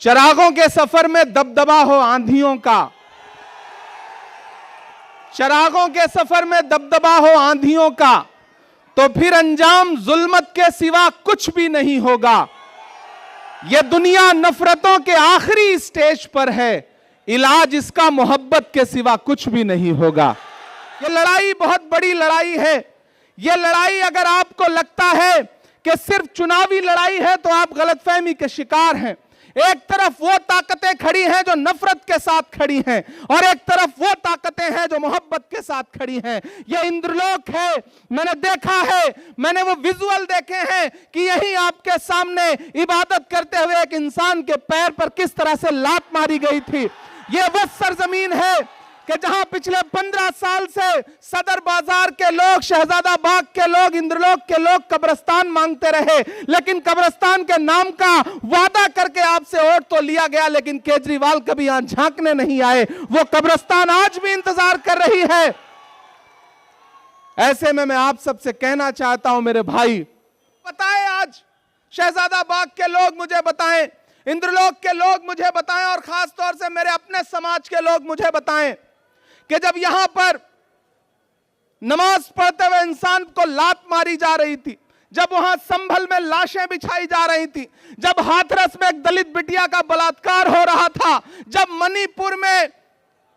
चिरागों के सफर में दबदबा हो आंधियों का, चिरागों के सफर में दबदबा हो आंधियों का, तो फिर अंजाम जुल्मत के सिवा कुछ भी नहीं होगा। यह दुनिया नफरतों के आखिरी स्टेज पर है, इलाज इसका मोहब्बत के सिवा कुछ भी नहीं होगा। यह लड़ाई बहुत बड़ी लड़ाई है। यह लड़ाई अगर आपको लगता है कि सिर्फ चुनावी लड़ाई है तो आप गलतफहमी के शिकार हैं। एक तरफ वो ताकतें खड़ी हैं जो नफरत के साथ खड़ी हैं और एक तरफ वो ताकतें हैं जो मोहब्बत के साथ खड़ी हैं। ये इंद्रलोक है। मैंने देखा है, मैंने वो विजुअल देखे हैं कि यही आपके सामने इबादत करते हुए एक इंसान के पैर पर किस तरह से लात मारी गई थी। ये वो सरजमीन है कि जहां पिछले 15 साल से सदर बाजार के लोग, शहजादा बाग के लोग, इंद्रलोक के लोग कब्रिस्तान मांगते रहे, लेकिन कब्रिस्तान के नाम का वादा करके आपसे वोट तो लिया गया, लेकिन केजरीवाल कभी यहां झांकने नहीं आए। वो कब्रिस्तान आज भी इंतजार कर रही है। ऐसे में मैं आप सबसे कहना चाहता हूं मेरे भाई, बताएं आज शहजादा बाग के लोग मुझे बताएं, इंद्रलोक के लोग मुझे बताएं और खास तौर से मेरे अपने समाज के लोग मुझे बताएं कि जब यहां पर नमाज पढ़ते हुए इंसान को लात मारी जा रही थी, जब वहां संभल में लाशें बिछाई जा रही थी, जब हाथरस में एक दलित बिटिया का बलात्कार हो रहा था, जब मणिपुर में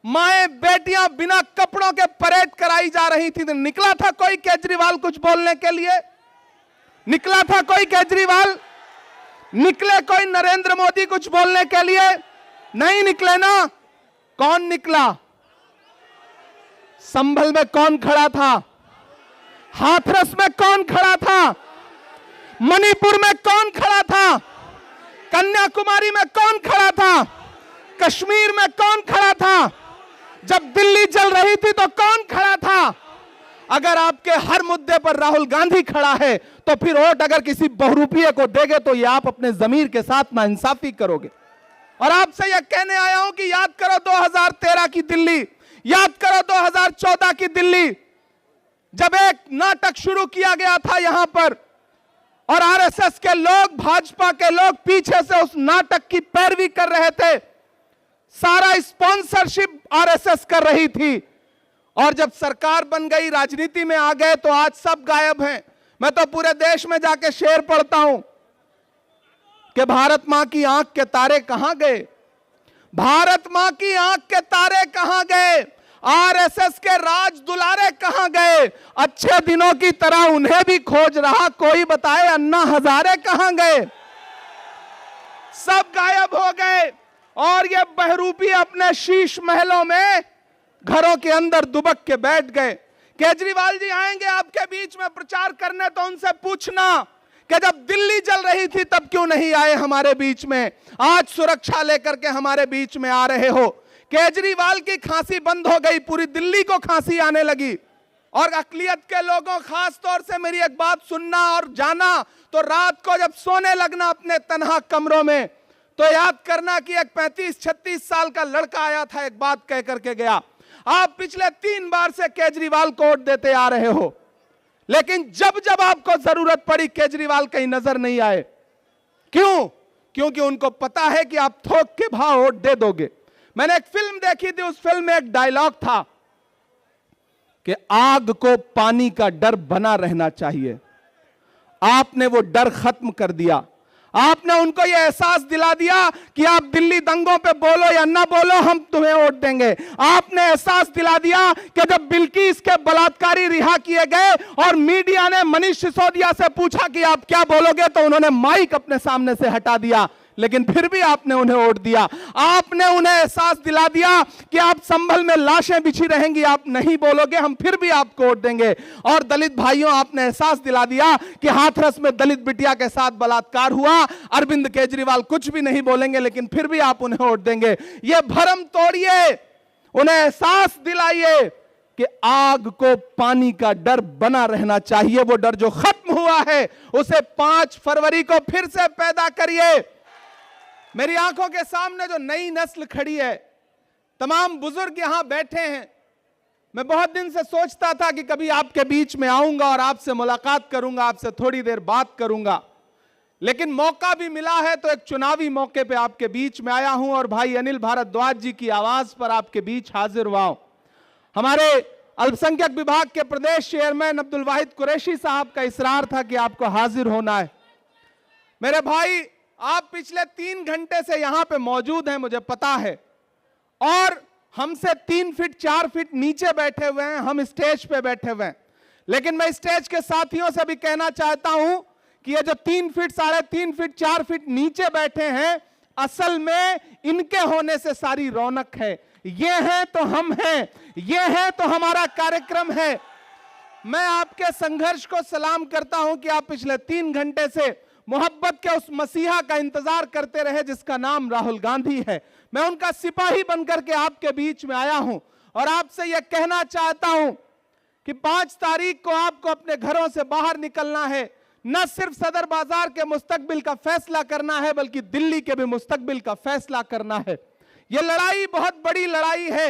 माएं बेटियां बिना कपड़ों के परेड कराई जा रही थी, तो निकला था कोई केजरीवाल कुछ बोलने के लिए? निकला था कोई केजरीवाल? निकले कोई नरेंद्र मोदी कुछ बोलने के लिए? नहीं निकले ना। कौन निकला? संभल में कौन खड़ा था? हाथरस में कौन खड़ा था? मणिपुर में कौन खड़ा था? कन्याकुमारी में कौन खड़ा था? कश्मीर में कौन खड़ा था? जब दिल्ली जल रही थी तो कौन खड़ा था? अगर आपके हर मुद्दे पर राहुल गांधी खड़ा है तो फिर वोट अगर किसी बहुरूपिये को देंगे तो ये आप अपने जमीर के साथ नाइंसाफी करोगे। और आपसे यह कहने आया हूं कि याद करो 2013 की दिल्ली, याद करो 2014 की दिल्ली, जब एक नाटक शुरू किया गया था यहां पर और आरएसएस के लोग, भाजपा के लोग पीछे से उस नाटक की पैरवी कर रहे थे। सारा स्पॉन्सरशिप आरएसएस कर रही थी और जब सरकार बन गई, राजनीति में आ गए तो आज सब गायब हैं। मैं तो पूरे देश में जाके शेर पढ़ता हूं कि भारत मां की आंख के तारे कहां गए, भारत मां की आंख के तारे कहां गए, आरएसएस के राज दुलारे कहां गए, अच्छे दिनों की तरह उन्हें भी खोज रहा कोई, बताए अन्ना हजारे कहां गए? सब गायब हो गए और ये बहरूपी अपने शीश महलों में घरों के अंदर दुबक के बैठ गए। केजरीवाल जी आएंगे आपके बीच में प्रचार करने तो उनसे पूछना कि जब दिल्ली जल रही थी तब क्यों नहीं आए हमारे बीच में, आज सुरक्षा लेकर के हमारे बीच में आ रहे हो। केजरीवाल की खांसी बंद हो गई, पूरी दिल्ली को खांसी आने लगी। और अकलियत के लोगों, खास तौर से मेरी एक बात सुनना और जाना, तो रात को जब सोने लगना अपने तन्हा कमरों में तो याद करना कि एक 35-36 साल का लड़का आया था, एक बात कह करके गया, आप पिछले 3 बार से केजरीवाल को वोट देते आ रहे हो, लेकिन जब जब आपको जरूरत पड़ी केजरीवाल कहीं नजर नहीं आए। क्यों? क्योंकि उनको पता है कि आप थोक के भाव वोट दे दोगे। मैंने एक फिल्म देखी थी, उस फिल्म में एक डायलॉग था कि आग को पानी का डर बना रहना चाहिए। आपने वो डर खत्म कर दिया। आपने उनको यह एहसास दिला दिया कि आप दिल्ली दंगों पे बोलो या ना बोलो, हम तुम्हें वोट देंगे। आपने एहसास दिला दिया कि जब बिल्किस के बलात्कारी रिहा किए गए और मीडिया ने मनीष सिसोदिया से पूछा कि आप क्या बोलोगे, तो उन्होंने माइक अपने सामने से हटा दिया, लेकिन फिर भी आपने उन्हें वोट दिया। आपने उन्हें एहसास दिला दिया कि आप संभल में लाशें बिछी रहेंगी, आप नहीं बोलोगे, हम फिर भी आपको वोट देंगे। और दलित भाइयों, आपने एहसास दिला दिया कि हाथरस में दलित बिटिया के साथ बलात्कार हुआ, अरविंद केजरीवाल कुछ भी नहीं बोलेंगे, लेकिन फिर भी आप उन्हें वोट देंगे। यह भ्रम तोड़िए, उन्हें एहसास दिलाइए कि आग को पानी का डर बना रहना चाहिए। वो डर जो खत्म हुआ है उसे 5 फरवरी को फिर से पैदा करिए। मेरी आंखों के सामने जो नई नस्ल खड़ी है, तमाम बुजुर्ग यहां बैठे हैं। मैं बहुत दिन से सोचता था कि कभी आपके बीच में आऊंगा और आपसे मुलाकात करूंगा, आपसे थोड़ी देर बात करूंगा, लेकिन मौका भी मिला है तो एक चुनावी मौके पे आपके बीच में आया हूं और भाई अनिल भारद्वाज जी की आवाज पर आपके बीच हाजिर हुआ हूं। हमारे अल्पसंख्यक विभाग के प्रदेश चेयरमैन अब्दुल वाहिद कुरैशी साहब का इसरार था कि आपको हाजिर होना है। मेरे भाई, आप पिछले 3 घंटे से यहां पे मौजूद हैं, मुझे पता है, और हमसे 3 फीट 4 फीट नीचे बैठे हुए हैं, हम स्टेज पे बैठे हुए हैं। लेकिन मैं स्टेज के साथियों से भी कहना चाहता हूं कि ये जो 3 फीट 3.5 फीट 4 फीट नीचे बैठे हैं, असल में इनके होने से सारी रौनक है। ये हैं तो हम हैं, ये है तो हमारा कार्यक्रम है। मैं आपके संघर्ष को सलाम करता हूं कि आप पिछले 3 घंटे से मोहब्बत के उस मसीहा का इंतजार करते रहे जिसका नाम राहुल गांधी है। मैं उनका सिपाही बनकर के आपके बीच में आया हूं और आपसे यह कहना चाहता हूं कि 5 तारीख को आपको अपने घरों से बाहर निकलना है। न सिर्फ सदर बाजार के मुस्तकबिल का फैसला करना है, बल्कि दिल्ली के भी मुस्तकबिल का फैसला करना है। यह लड़ाई बहुत बड़ी लड़ाई है।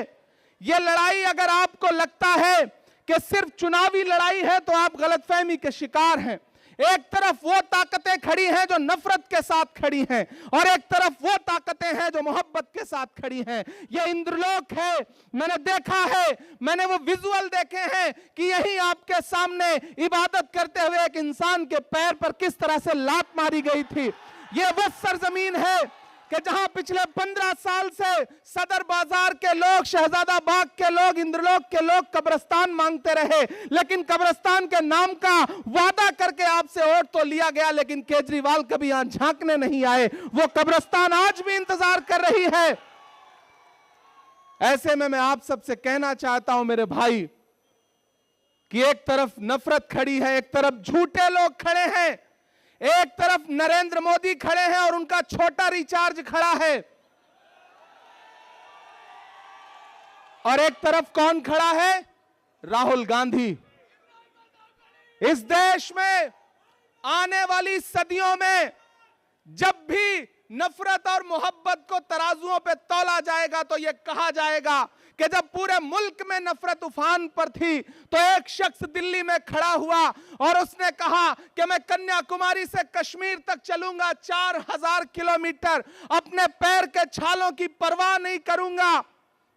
यह लड़ाई अगर आपको लगता है कि सिर्फ चुनावी लड़ाई है तो आप गलतफहमी के शिकार हैं। एक तरफ वो ताकतें खड़ी हैं जो नफरत के साथ खड़ी हैं और एक तरफ वो ताकतें हैं जो मोहब्बत के साथ खड़ी हैं। ये इंद्रलोक है। मैंने देखा है, मैंने वो विजुअल देखे हैं कि यही आपके सामने इबादत करते हुए एक इंसान के पैर पर किस तरह से लात मारी गई थी। ये वो सरजमीन है कि जहां पिछले 15 साल से सदर बाजार के लोग, शहजादा बाग के लोग, इंद्रलोक के लोग कब्रिस्तान मांगते रहे, लेकिन कब्रिस्तान के नाम का वादा करके आपसे वोट तो लिया गया, लेकिन केजरीवाल कभी यहां झांकने नहीं आए। वो कब्रिस्तान आज भी इंतजार कर रही है। ऐसे में मैं आप सबसे कहना चाहता हूं मेरे भाई कि एक तरफ नफरत खड़ी है, एक तरफ झूठे लोग खड़े हैं, एक तरफ नरेंद्र मोदी खड़े हैं और उनका छोटा रिचार्ज खड़ा है, और एक तरफ कौन खड़ा है? राहुल गांधी। इस देश में आने वाली सदियों में जब भी नफरत और मोहब्बत को तराजुओं पे तौला जाएगा तो यह कहा जाएगा कि जब पूरे मुल्क में नफरत उफान पर थी तो एक शख्स दिल्ली में खड़ा हुआ और उसने कहा कि मैं कन्याकुमारी से कश्मीर तक चलूंगा 4000 किलोमीटर, अपने पैर के छालों की परवाह नहीं करूंगा।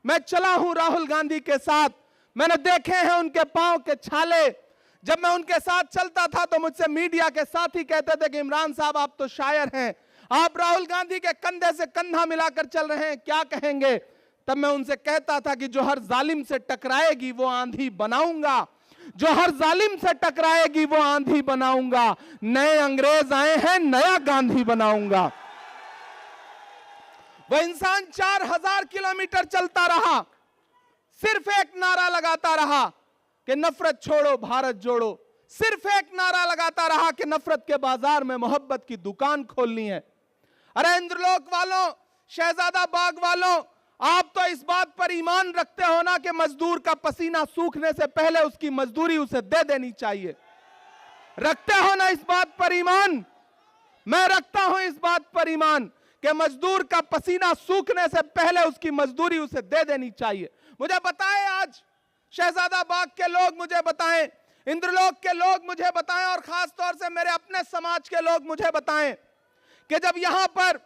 मैं चला हूं राहुल गांधी के साथ, मैंने देखे हैं उनके पांव के छाले। जब मैं उनके साथ चलता था तो मुझसे मीडिया के साथी कहते थे कि इमरान साहब आप तो शायर हैं, आप राहुल गांधी के कंधे से कंधा मिलाकर चल रहे हैं, क्या कहेंगे? तब मैं उनसे कहता था कि जो हर जालिम से टकराएगी वो आंधी बनाऊंगा, जो हर जालिम से टकराएगी वो आंधी बनाऊंगा। नए अंग्रेज आए हैं, नया गांधी बनाऊंगा। वह इंसान 4000 किलोमीटर चलता रहा, सिर्फ एक नारा लगाता रहा कि नफरत छोड़ो भारत जोड़ो, सिर्फ एक नारा लगाता रहा कि नफरत के बाजार में मोहब्बत की दुकान खोलनी है। अरे इंद्रलोक वालों, शहजादा बाग वालों, आप तो इस बात पर ईमान रखते हो ना कि मजदूर का पसीना सूखने से पहले उसकी मजदूरी उसे दे देनी चाहिए। रखते हो ना इस बात पर ईमान? मैं रखता हूं इस बात पर ईमान कि मजदूर का पसीना सूखने से पहले उसकी मजदूरी उसे दे देनी चाहिए। मुझे बताएं, आज शहजादा बाग के लोग मुझे बताएं, इंद्रलोक के लोग मुझे बताएं, और खास तौर से मेरे अपने समाज के लोग मुझे बताएं कि जब यहां पर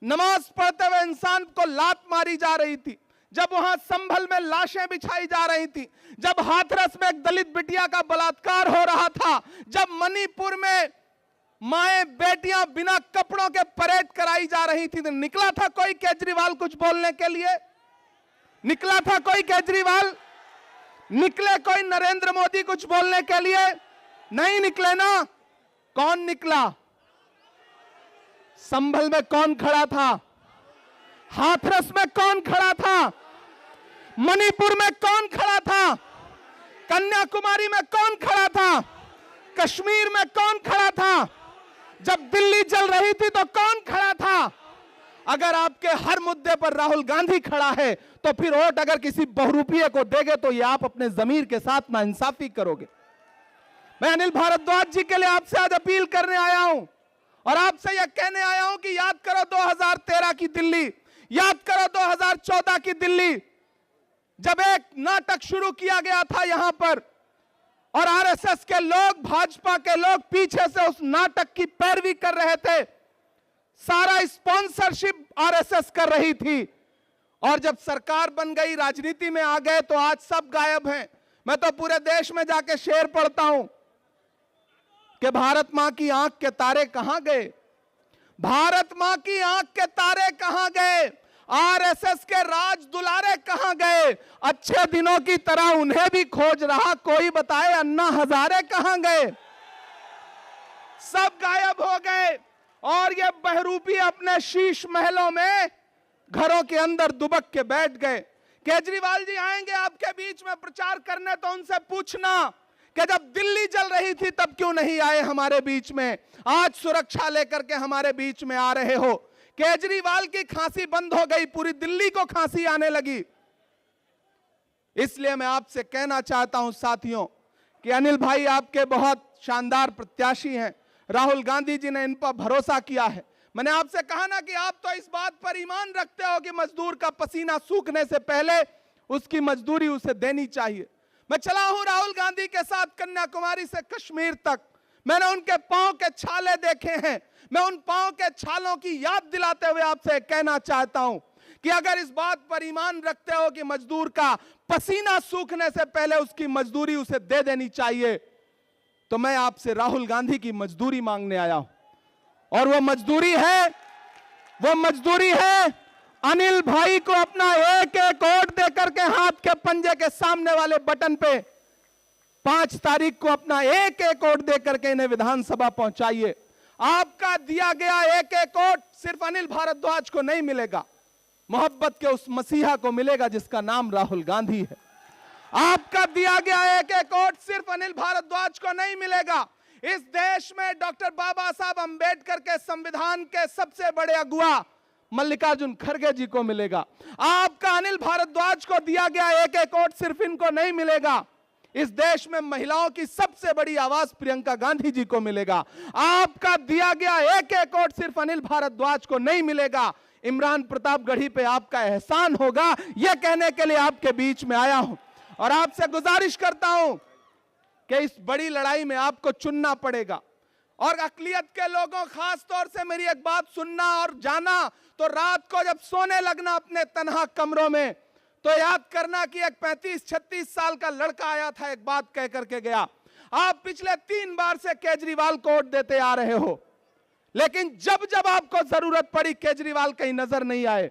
नमाज पढ़ते हुए इंसान को लात मारी जा रही थी, जब वहां संभल में लाशें बिछाई जा रही थी, जब हाथरस में एक दलित बिटिया का बलात्कार हो रहा था, जब मणिपुर में माएं बेटियां बिना कपड़ों के परेड कराई जा रही थी, तो निकला था कोई केजरीवाल कुछ बोलने के लिए? निकला था कोई केजरीवाल? निकले कोई नरेंद्र मोदी कुछ बोलने के लिए? नहीं निकले ना। कौन निकला? संभल में कौन खड़ा था? हाथरस में कौन खड़ा था? मणिपुर में कौन खड़ा था? कन्याकुमारी में कौन खड़ा था? कश्मीर में कौन खड़ा था? जब दिल्ली जल रही थी तो कौन खड़ा था? अगर आपके हर मुद्दे पर राहुल गांधी खड़ा है तो फिर वोट अगर किसी बहुरूपिये को देंगे तो ये आप अपने जमीर के साथ नाइंसाफी करोगे। मैं अनिल भारद्वाज जी के लिए आपसे आज अपील करने आया हूं और आपसे यह कहने आया हूं कि याद करो 2013 की दिल्ली, याद करो 2014 की दिल्ली, जब एक नाटक शुरू किया गया था यहां पर और आरएसएस के लोग, भाजपा के लोग पीछे से उस नाटक की पैरवी कर रहे थे। सारा स्पॉन्सरशिप आरएसएस कर रही थी। और जब सरकार बन गई, राजनीति में आ गए, तो आज सब गायब हैं। मैं तो पूरे देश में जाके शेर पढ़ता हूं कि भारत मां की आंख के तारे कहां गए, भारत मां की आंख के तारे कहां गए, आरएसएस के राज दुलारे कहां गए, अच्छे दिनों की तरह उन्हें भी खोज रहा कोई, बताए अन्ना हजारे कहां गए। सब गायब हो गए और ये बहरूपी अपने शीश महलों में घरों के अंदर दुबक के बैठ गए। केजरीवाल जी आएंगे आपके बीच में प्रचार करने, तो उनसे पूछना कि जब दिल्ली जल रही थी तब क्यों नहीं आए हमारे बीच में, आज सुरक्षा लेकर के हमारे बीच में आ रहे हो। केजरीवाल की खांसी बंद हो गई, पूरी दिल्ली को खांसी आने लगी। इसलिए मैं आपसे कहना चाहता हूं साथियों कि अनिल भाई आपके बहुत शानदार प्रत्याशी हैं। राहुल गांधी जी ने इन पर भरोसा किया है। मैंने आपसे कहा ना कि आप तो इस बात पर ईमान रखते हो कि मजदूर का पसीना सूखने से पहले उसकी मजदूरी उसे देनी चाहिए। मैं चला हूं राहुल गांधी के साथ कन्याकुमारी से कश्मीर तक, मैंने उनके पांव के छाले देखे हैं। मैं उन पांव के छालों की याद दिलाते हुए आपसे कहना चाहता हूं कि अगर इस बात पर ईमान रखते हो कि मजदूर का पसीना सूखने से पहले उसकी मजदूरी उसे दे देनी चाहिए, तो मैं आपसे राहुल गांधी की मजदूरी मांगने आया हूं। और वो मजदूरी है अनिल भाई को अपना एक एक वोट देकर के हाथ के पंजे के सामने वाले बटन पे 5 तारीख को अपना एक एक वोट देकर के इन्हें विधानसभा पहुंचाइए। आपका दिया गया एक एक वोट सिर्फ अनिल भारद्वाज को नहीं मिलेगा, मोहब्बत के उस मसीहा को मिलेगा जिसका नाम राहुल गांधी है। आपका दिया गया एक एक वोट सिर्फ अनिल भारद्वाज को नहीं मिलेगा, इस देश में डॉक्टर बाबा साहब अंबेडकर के संविधान के सबसे बड़े अगुआ मल्लिकार्जुन खड़गे जी को मिलेगा। आपका अनिल भारद्वाज को दिया गया एक एक वोट सिर्फ इनको नहीं मिलेगा, इस देश में महिलाओं की सबसे बड़ी आवाज प्रियंका गांधी जी को मिलेगा। आपका दिया गया एक एक वोट सिर्फ अनिल भारद्वाज को नहीं मिलेगा, इमरान प्रतापगढ़ी पे आपका एहसान होगा। यह कहने के लिए आपके बीच में आया हूं और आपसे गुजारिश करता हूं कि इस बड़ी लड़ाई में आपको चुनना पड़ेगा। और अकलियत के लोगों, खास तौर से मेरी एक बात सुनना और जाना, तो रात को जब सोने लगना अपने तन्हा कमरों में, तो याद करना कि एक 35-36 साल का लड़का आया था, एक बात कह करके गया। आप पिछले 3 बार से केजरीवाल को वोट देते आ रहे हो, लेकिन जब जब आपको जरूरत पड़ी केजरीवाल कहीं नजर नहीं आए।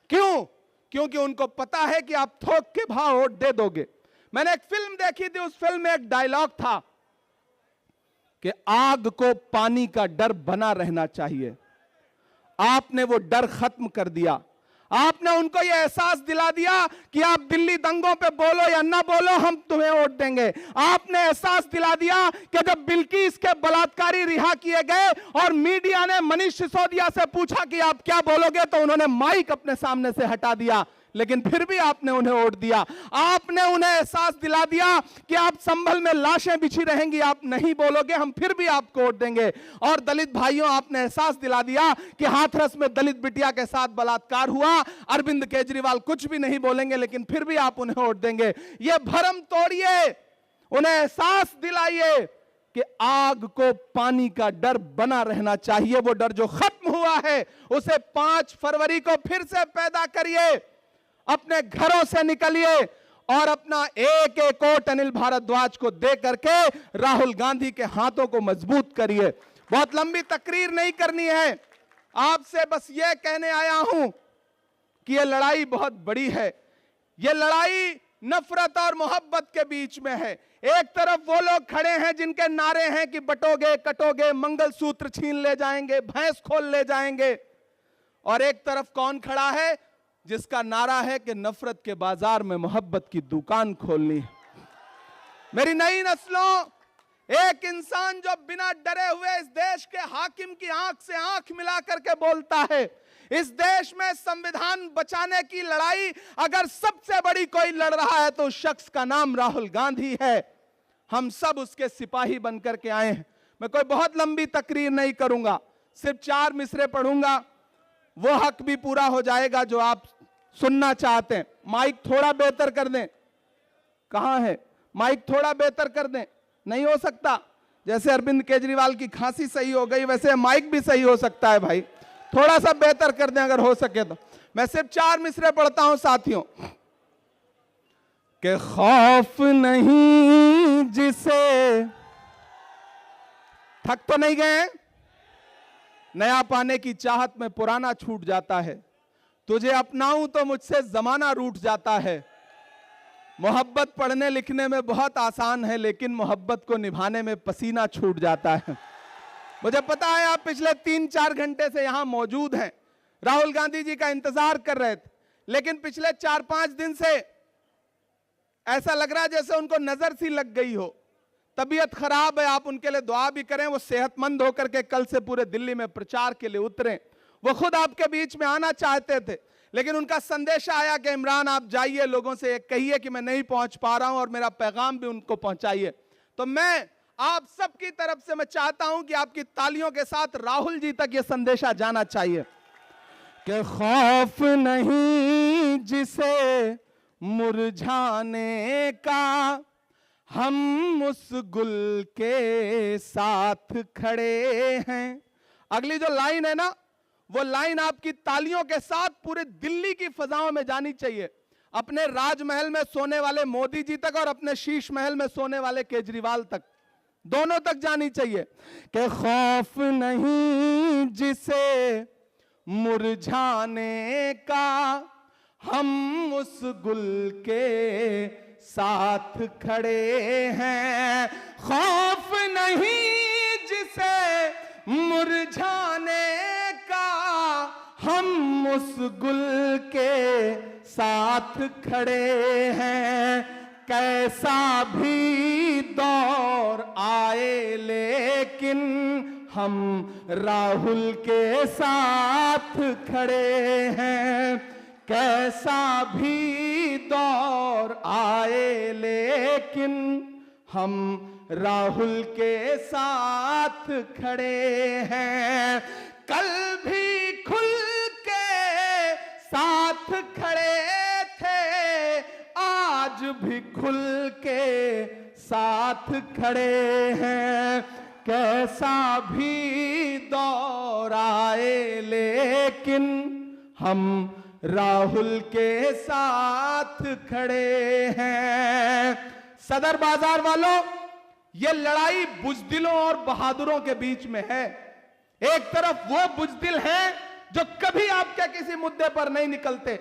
क्यों? क्योंकि उनको पता है कि आप थोक के भाव वोट दे दोगे। मैंने एक फिल्म देखी थी, उस फिल्म में एक डायलॉग था कि आग को पानी का डर बना रहना चाहिए। आपने वो डर खत्म कर दिया। आपने उनको ये एहसास दिला दिया कि आप दिल्ली दंगों पे बोलो या ना बोलो, हम तुम्हें वोट देंगे। आपने एहसास दिला दिया कि जब बिल्किस के बलात्कारी रिहा किए गए और मीडिया ने मनीष सिसोदिया से पूछा कि आप क्या बोलोगे, तो उन्होंने माइक अपने सामने से हटा दिया, लेकिन फिर भी आपने उन्हें वोट दिया। आपने उन्हें एहसास दिला दिया कि आप संभल में लाशें बिछी रहेंगी, आप नहीं बोलोगे, हम फिर भी आपको वोट देंगे। और दलित भाइयों, आपने एहसास दिला दिया कि हाथरस में दलित बिटिया के साथ बलात्कार हुआ, अरविंद केजरीवाल कुछ भी नहीं बोलेंगे, लेकिन फिर भी आप उन्हें वोट देंगे। ये भ्रम तोड़िए, उन्हें एहसास दिलाइए कि आग को पानी का डर बना रहना चाहिए। वो डर जो खत्म हुआ है उसे 5 फरवरी को फिर से पैदा करिए। अपने घरों से निकलिए और अपना एक एक वोट अनिल भारद्वाज को दे करके राहुल गांधी के हाथों को मजबूत करिए। बहुत लंबी तकरीर नहीं करनी है, आपसे बस यह कहने आया हूं कि यह लड़ाई बहुत बड़ी है। यह लड़ाई नफरत और मोहब्बत के बीच में है। एक तरफ वो लोग खड़े हैं जिनके नारे हैं कि बटोगे कटोगे, मंगलसूत्र छीन ले जाएंगे, भैंस खोल ले जाएंगे, और एक तरफ कौन खड़ा है जिसका नारा है कि नफरत के बाजार में मोहब्बत की दुकान खोलनी है। मेरी नई नस्लों, एक इंसान जो बिना डरे हुए इस देश के हाकिम की आंख से आंख मिला करके बोलता है, इस देश में संविधान बचाने की लड़ाई अगर सबसे बड़ी कोई लड़ रहा है तो उस शख्स का नाम राहुल गांधी है। हम सब उसके सिपाही बनकर के आए हैं। मैं कोई बहुत लंबी तकरीर नहीं करूंगा, सिर्फ 4 मिसरे पढ़ूंगा, वो हक भी पूरा हो जाएगा जो आप सुनना चाहते हैं। माइक थोड़ा बेहतर कर दें, कहां है माइक थोड़ा बेहतर कर दें। नहीं हो सकता? जैसे अरविंद केजरीवाल की खांसी सही हो गई वैसे माइक भी सही हो सकता है भाई, थोड़ा सा बेहतर कर दें अगर हो सके तो। मैं सिर्फ 4 मिसरे पढ़ता हूं साथियों। कि खौफ नहीं जिसे, थक तो नहीं गए? नया पाने की चाहत में पुराना छूट जाता है, तुझे अपनाऊं तो मुझसे जमाना रूठ जाता है। मोहब्बत पढ़ने लिखने में बहुत आसान है, लेकिन मोहब्बत को निभाने में पसीना छूट जाता है। मुझे पता है आप पिछले 3-4 घंटे से यहां मौजूद हैं, राहुल गांधी जी का इंतजार कर रहे थे, लेकिन पिछले 4-5 दिन से ऐसा लग रहा है जैसे उनको नजर सी लग गई हो, तबीयत खराब है। आप उनके लिए दुआ भी करें, वो सेहतमंद होकर के कल से पूरे दिल्ली में प्रचार के लिए उतरे। वो खुद आपके बीच में आना चाहते थे, लेकिन उनका संदेश आया कि इमरान आप जाइए, लोगों से कहिए कि मैं नहीं पहुंच पा रहा हूं और मेरा पैगाम भी उनको पहुंचाइए। तो मैं आप सबकी तरफ से मैं चाहता हूं कि आपकी तालियों के साथ राहुल जी तक यह संदेशा जाना चाहिए कि खौफ नहीं जिसे मुरझाने का, हम उस गुल के साथ खड़े हैं। अगली जो लाइन है ना, वो लाइन आपकी तालियों के साथ पूरे दिल्ली की फजाओं में जानी चाहिए, अपने राजमहल में सोने वाले मोदी जी तक और अपने शीश महल में सोने वाले केजरीवाल तक, दोनों तक जानी चाहिए कि खौफ नहीं जिसे मुरझाने का, हम उस गुल के साथ खड़े हैं। खौफ नहीं जिसे मुरझाने का, हम उस गुल के साथ खड़े हैं। कैसा भी दौर आए लेकिन हम राहुल के साथ खड़े हैं। कैसा भी दौर आए लेकिन हम राहुल के साथ खड़े हैं। कल भी खुल के साथ खड़े थे, आज भी खुल के साथ खड़े हैं। कैसा भी दौर आए लेकिन हम राहुल के साथ खड़े हैं। सदर बाजार वालों, यह लड़ाई बुजदिलों और बहादुरों के बीच में है। एक तरफ वो बुजदिल हैं जो कभी आपके किसी मुद्दे पर नहीं निकलते,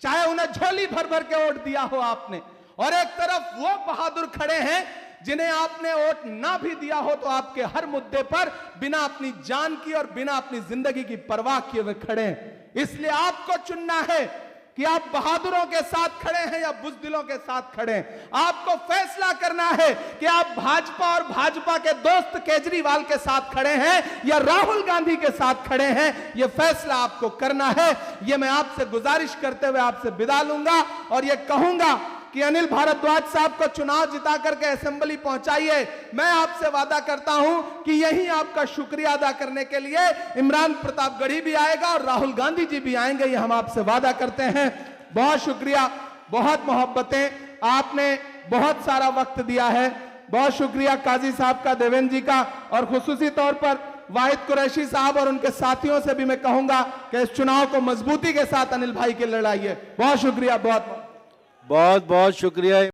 चाहे उन्हें झोली भर भर के वोट दिया हो आपने, और एक तरफ वो बहादुर खड़े हैं जिन्हें आपने वोट ना भी दिया हो तो आपके हर मुद्दे पर बिना अपनी जान की और बिना अपनी जिंदगी की परवाह किए हुए खड़े हैं। इसलिए आपको चुनना है कि आप बहादुरों के साथ खड़े हैं या बुजदिलों के साथ खड़े हैं। आपको फैसला करना है कि आप भाजपा और भाजपा के दोस्त केजरीवाल के साथ खड़े हैं या राहुल गांधी के साथ खड़े हैं। यह फैसला आपको करना है। यह मैं आपसे गुजारिश करते हुए आपसे विदा लूंगा और यह कहूंगा कि अनिल भारद्वाज साहब को चुनाव जिता करके असेंबली पहुंचाइए। मैं आपसे वादा करता हूं कि यही आपका शुक्रिया अदा करने के लिए इमरान प्रतापगढ़ी भी आएगा और राहुल गांधी जी भी आएंगे, ये हम आपसे वादा करते हैं। बहुत शुक्रिया, बहुत मोहब्बतें, आपने बहुत सारा वक्त दिया है। बहुत शुक्रिया काजी साहब का, देवेंद्र जी का, और खुसूसी तौर पर वाहिद कुरैशी साहब और उनके साथियों से भी मैं कहूंगा कि इस चुनाव को मजबूती के साथ अनिल भाई के लड़ाइए। बहुत शुक्रिया, बहुत बहुत शुक्रिया।